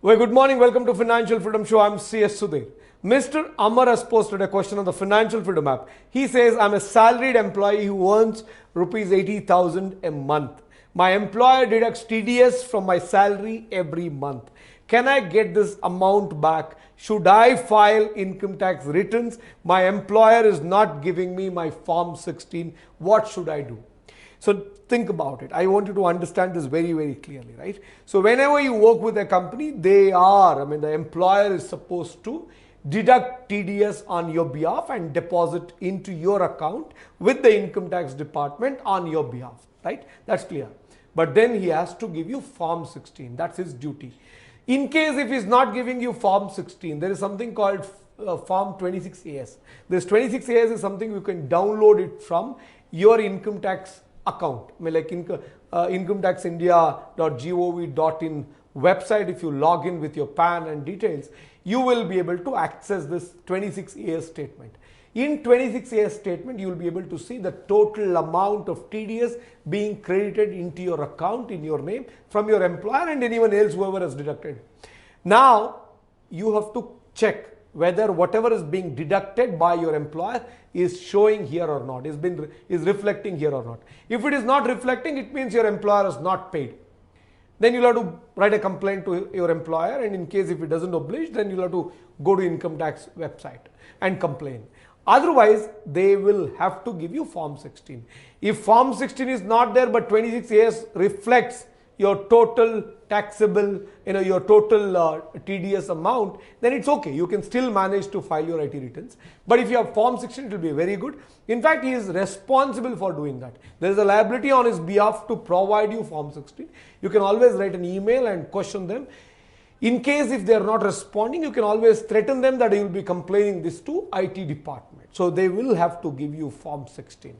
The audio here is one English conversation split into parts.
Well, good morning. Welcome to Financial Freedom Show. I'm CS Sudheer. Mr. Amar has posted a question on the Financial Freedom app. He says, I'm a salaried employee who earns rupees 80,000 a month. My employer deducts TDS from my salary every month. Can I get this amount back? Should I file income tax returns? My employer is not giving me my Form 16. What should I do? So think about it. I want you to understand this very, very clearly, right? So whenever you work with a company, the employer is supposed to deduct TDS on your behalf and deposit into your account with the income tax department on your behalf, right? That's clear. But then he has to give you Form 16. That's his duty. In case if he's not giving you Form 16, there is something called Form 26AS. This 26AS is something you can download it from your income tax account. I mean, like incometaxindia.gov.in website. If you log in with your PAN and details, you will be able to access this 26AS statement. In 26AS statement, you will be able to see the total amount of TDS being credited into your account in your name from your employer and anyone else whoever has deducted. Now, you have to check whether whatever is being deducted by your employer is showing here or not, is reflecting here or not. If it is not reflecting, it means your employer is not paid. Then you'll have to write a complaint to your employer, and in case if it doesn't oblige, then you'll have to go to income tax website and complain. Otherwise, they will have to give you Form 16. If Form 16 is not there, but 26AS reflects your total taxable, your total TDS amount, then it's okay. You can still manage to file your IT returns. But if you have Form 16, it will be very good. In fact, he is responsible for doing that. There is a liability on his behalf to provide you Form 16. You can always write an email and question them. In case if they are not responding, you can always threaten them that you will be complaining this to IT department. So they will have to give you Form 16.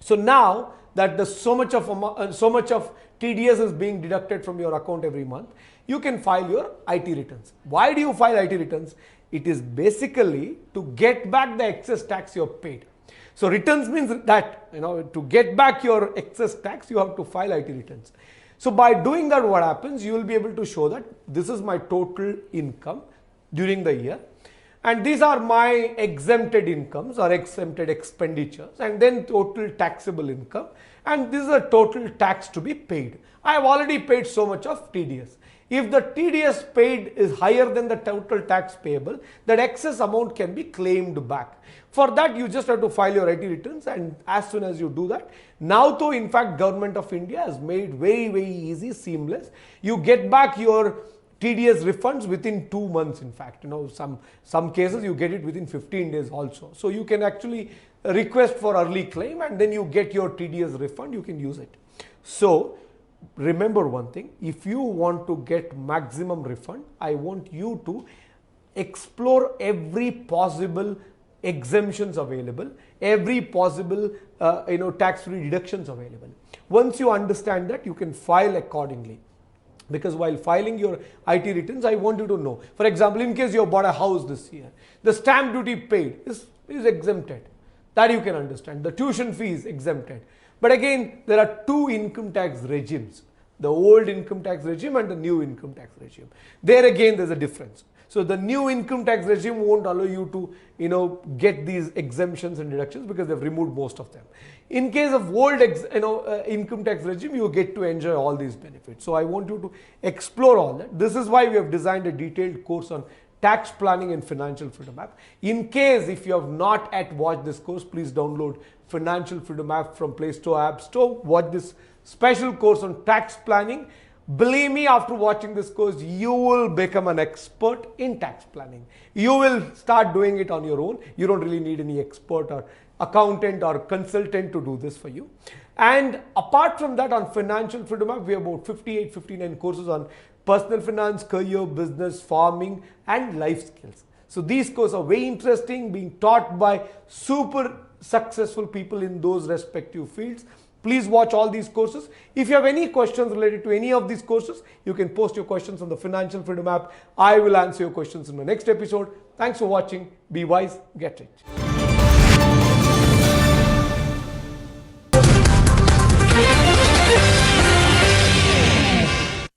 So now that so much of TDS is being deducted from your account every month, you can file your IT returns. Why do you file IT returns? It is basically to get back the excess tax you have paid. So returns means that, to get back your excess tax, you have to file IT returns. So by doing that, what happens? You will be able to show that this is my total income during the year. And these are my exempted incomes or exempted expenditures, and then total taxable income. And this is a total tax to be paid. I have already paid so much of TDS. If the TDS paid is higher than the total tax payable, that excess amount can be claimed back. For that, you just have to file your IT returns, and as soon as you do that, now though in fact Government of India has made very, very easy, seamless. You get back your TDS refunds within 2 months. In fact, some cases you get it within 15 days also. So you can actually request for early claim and then you get your TDS refund, you can use it. So remember one thing, if you want to get maximum refund, I want you to explore every possible exemptions available, every possible tax-free deductions available. Once you understand that, you can file accordingly. Because while filing your IT returns, I want you to know. For example, in case you bought a house this year, the stamp duty paid is exempted. That you can understand. The tuition fee is exempted. But again, there are two income tax regimes. The old income tax regime and the new income tax regime. There again, there's a difference. So the new income tax regime won't allow you to, get these exemptions and deductions because they've removed most of them. In case of old, income tax regime, you get to enjoy all these benefits. So I want you to explore all that. This is why we have designed a detailed course on tax planning and Financial Freedom app. In case if you have not yet watched this course, please download Financial Freedom app from Play Store, App Store. Watch this special course on tax planning. Believe me, after watching this course, you will become an expert in tax planning. You will start doing it on your own. You don't really need any expert or accountant or consultant to do this for you. And apart from that, on Financial Freedom app, we have about 58, 59 courses on personal finance, career, business, farming, and life skills. So these courses are very interesting, being taught by super successful people in those respective fields. Please watch all these courses. If you have any questions related to any of these courses, you can post your questions on the Financial Freedom app. I will answer your questions in the next episode. Thanks for watching. Be wise, get rich.